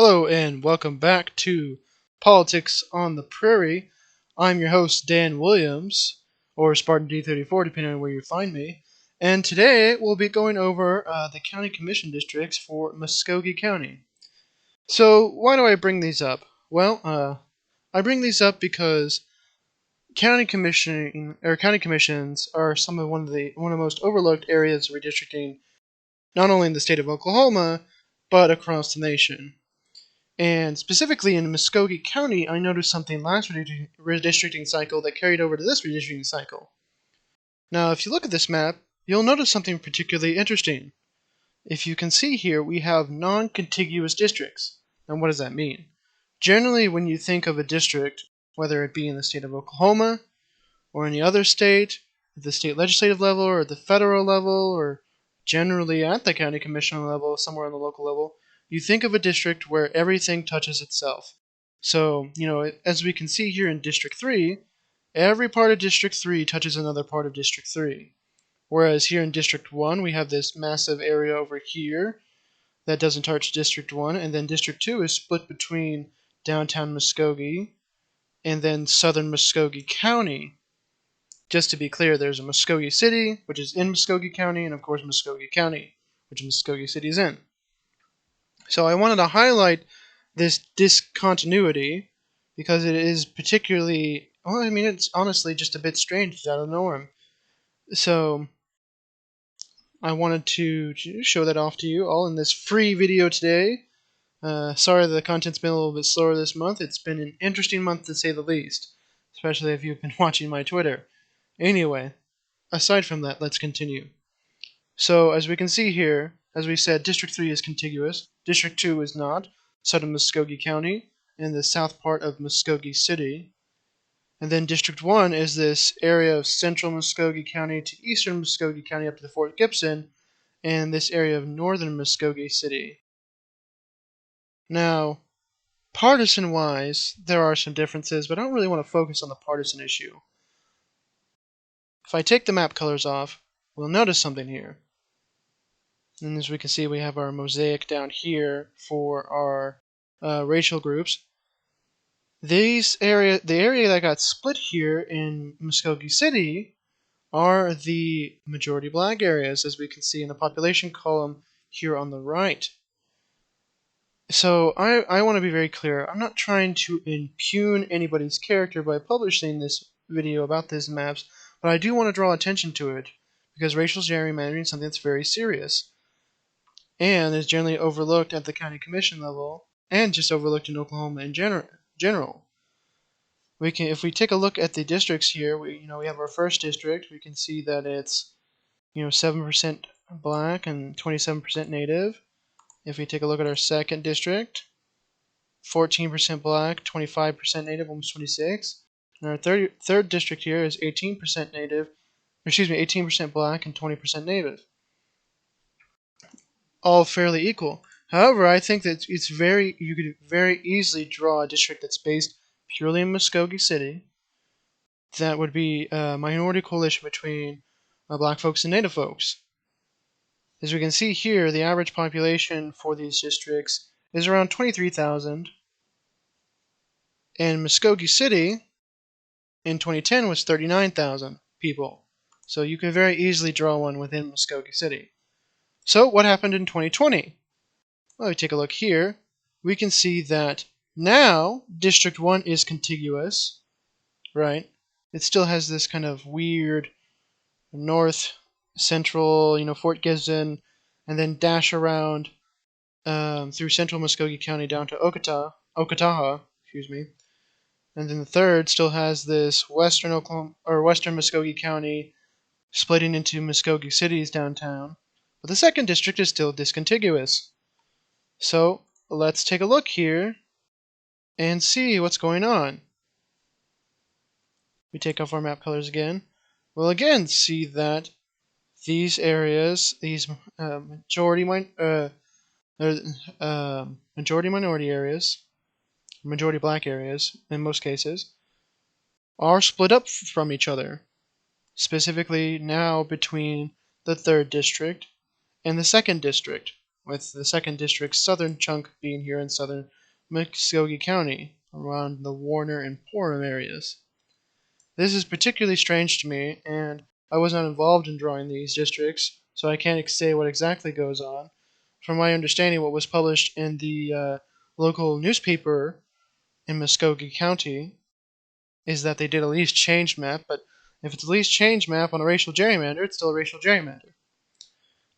Hello and welcome back to Politics on the Prairie. I'm your host Dan Williams, or Spartan D34 depending on where you find me. And today we'll be going over the county commission districts for Muskogee County. So why do I bring these up? Well, I bring these up because county commissions are one of the most overlooked areas of redistricting, not only in the state of Oklahoma, but across the nation. And specifically in Muskogee County, I noticed something last redistricting cycle that carried over to this redistricting cycle. Now, if you look at this map, you'll notice something particularly interesting. If you can see here, we have non-contiguous districts. Now, what does that mean? Generally, when you think of a district, whether it be in the state of Oklahoma or any other state, at the state legislative level or at the federal level, or generally at the county commission level, somewhere on the local level, you think of a district where everything touches itself. So, as we can see here in District 3, every part of District 3 touches another part of District 3. Whereas here in District 1, we have this massive area over here that doesn't touch District 1, and then District 2 is split between downtown Muskogee and then southern Muskogee County. Just to be clear, there's a Muskogee City, which is in Muskogee County, and of course Muskogee County, which Muskogee City is in. So I wanted to highlight this discontinuity because it is particularly, it's honestly just a bit strange. It's out of the norm. So I wanted to show that off to you all in this free video today. Sorry the content's been a little bit slower this month. It's been an interesting month to say the least, especially if you've been watching my Twitter. Anyway, aside from that, let's continue. So, as we can see here, as we said, District 3 is contiguous, District 2 is not, southern Muskogee County, and the south part of Muskogee City. And then District 1 is this area of central Muskogee County to eastern Muskogee County up to Fort Gibson, and this area of northern Muskogee City. Now, partisan-wise, there are some differences, but I don't really want to focus on the partisan issue. If I take the map colors off, we'll notice something here. And as we can see, we have our mosaic down here for our racial groups. The area that got split here in Muskogee City are the majority black areas, as we can see in the population column here on the right. So I want to be very clear. I'm not trying to impugn anybody's character by publishing this video about these maps, but I do want to draw attention to it because racial gerrymandering is something that's very serious and is generally overlooked at the county commission level and just overlooked in Oklahoma in general. If we take a look at the districts here, we have our first district. We can see that it's 7% black and 27% native. If we take a look at our second district, 14% black, 25% native, almost 26. And our third district here is 18% native, 18% black and 20% native. All fairly equal. However, I think that you could very easily draw a district that's based purely in Muskogee City. That would be a minority coalition between black folks and native folks. As we can see here, the average population for these districts is around 23,000. And Muskogee City in 2010 was 39,000 people. So you could very easily draw one within Muskogee City. So what happened in 2020? Well, we take a look here. We can see that now District 1 is contiguous, right? It still has this kind of weird north central, Fort Gibson, and then dash around through central Muskogee County down to Okataha, and then the third still has this western Muskogee County splitting into Muskogee City's downtown. But the second district is still discontiguous. So let's take a look here and see what's going on. We take off our map colors again. We'll again see that these areas, these majority minority areas, majority black areas in most cases, are split up from each other. Specifically now between the third district and the second district, with the 2nd District's southern chunk being here in southern Muskogee County, around the Warner and Porham areas. This is particularly strange to me, and I was not involved in drawing these districts, so I can't say what exactly goes on. From my understanding, what was published in the local newspaper in Muskogee County is that they did a least change map, but if it's a least change map on a racial gerrymander, it's still a racial gerrymander.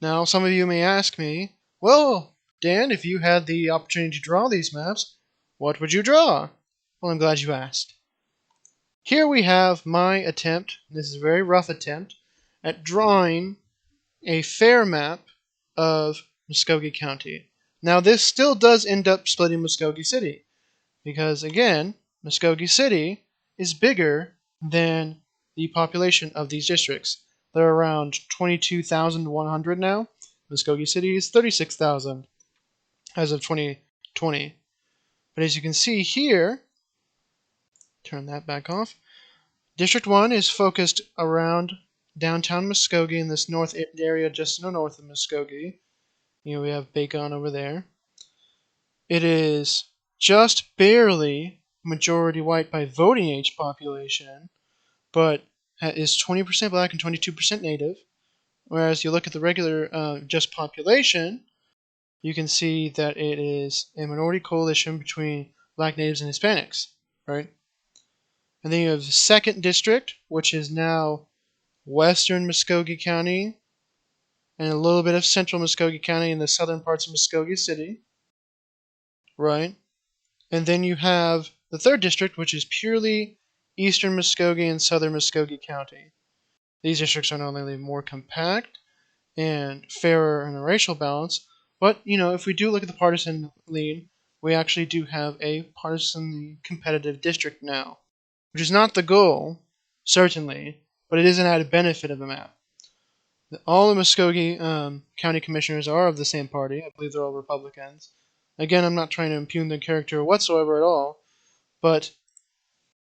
Now, some of you may ask me, well, Dan, if you had the opportunity to draw these maps, what would you draw? Well, I'm glad you asked. Here we have my attempt, this is a very rough attempt, at drawing a fair map of Muskogee County. Now, this still does end up splitting Muskogee City, because, again, Muskogee City is bigger than the population of these districts. They're around 22,100 now. Muskogee City is 36,000 as of 2020. But as you can see here, turn that back off, District 1 is focused around downtown Muskogee in this north area just to the north of Muskogee. You know, we have Bacon over there. It is just barely majority white by voting age population, but is 20% black and 22% native. Whereas you look at the regular just population, you can see that it is a minority coalition between black natives and Hispanics, right? And then you have the 2nd District, which is now western Muskogee County and a little bit of central Muskogee County in the southern parts of Muskogee City, right? And then you have the 3rd District, which is purely eastern Muskogee and southern Muskogee County. These districts are not only more compact and fairer in a racial balance, but, you know, if we do look at the partisan lean, we actually do have a partisan competitive district now, which is not the goal, certainly, but it is an added benefit of the map. All the Muskogee County Commissioners are of the same party. I believe they're all Republicans. Again, I'm not trying to impugn their character whatsoever at all, but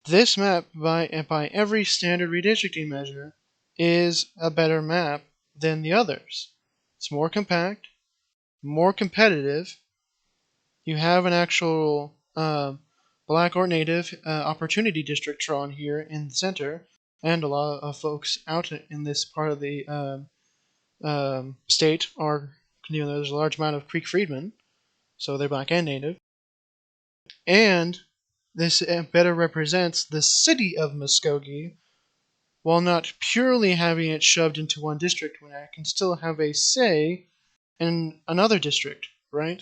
this map, by every standard redistricting measure, is a better map than the others. It's more compact, more competitive. You have an actual black or native opportunity district drawn here in the center, and a lot of folks out in this part of the state are, you know, there's a large amount of Creek freedmen, so they're black and native. And this better represents the city of Muskogee, while not purely having it shoved into one district, when I can still have a say in another district, right?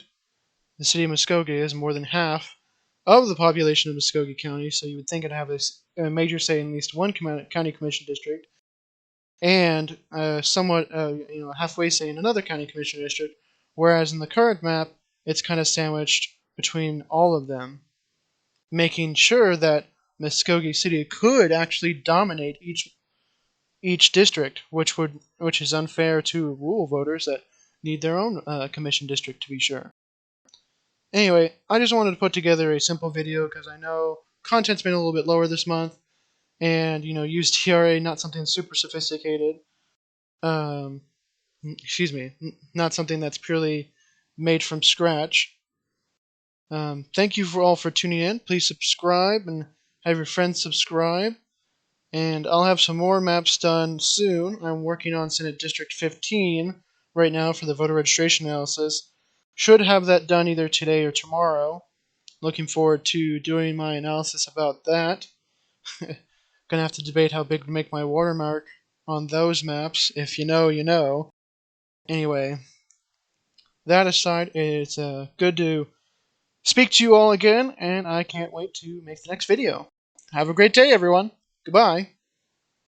The city of Muskogee is more than half of the population of Muskogee County, so you would think it'd have a major say in at least one county commission district, and somewhat, you know, halfway say in another county commission district, whereas in the current map, it's kind of sandwiched between all of them, making sure that Muskogee City could actually dominate each district, which is unfair to rural voters that need their own commission district, to be sure. Anyway, I just wanted to put together a simple video because I know content's been a little bit lower this month, and, you know, use TRA, not something super sophisticated. Excuse me, not something that's purely made from scratch. Thank you all for tuning in. Please subscribe and have your friends subscribe. And I'll have some more maps done soon. I'm working on Senate District 15 right now for the voter registration analysis. Should have that done either today or tomorrow. Looking forward to doing my analysis about that. Gonna have to debate how big to make my watermark on those maps. If you know, you know. Anyway, that aside, it's good to speak to you all again, and I can't wait to make the next video. Have a great day, everyone. Goodbye.